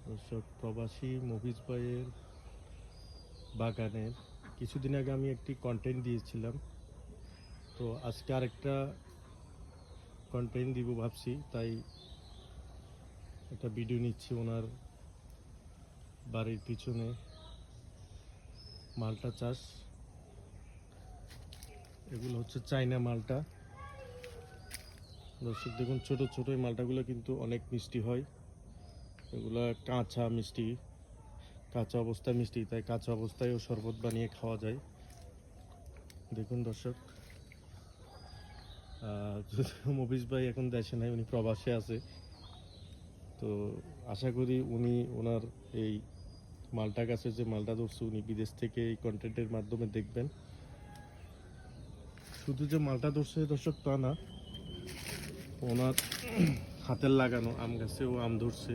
দর্শক, প্রবাসী মফিজ ভাইয়ের বাগানের কিছুদিন আগে আমি একটি কন্টেন্ট দিয়েছিলাম, তো আজকে আরেকটা কন্টেন্ট দিব ভাবছি, তাই একটা ভিডিও নিচ্ছি ওনার বাড়ির পিছনে মালটা চাষ। এগুলো হচ্ছে চাইনা মালটা। দর্শক দেখুন, ছোট ছোট এই মালটাগুলো কিন্তু অনেক মিষ্টি হয়। এগুলা কাঁচা মিষ্টি, কাঁচা অবস্থায় মিষ্টি, তাই কাঁচা অবস্থায়ও শরবত বানিয়ে খাওয়া যায়। দেখুন দর্শক, যদিও মফিজ ভাই এখন দেশে নাই, উনি প্রবাসে আছে, তো আশা করি উনি ওনার এই মালটা গাছের যে মালটা ধরছে উনি বিদেশ থেকে এই কন্টেন্টের মাধ্যমে দেখবেন। শুধু যে মালটা ধরছে দর্শক তা না, ওনার হাতের লাগানো আম গাছেও আম ধরছে।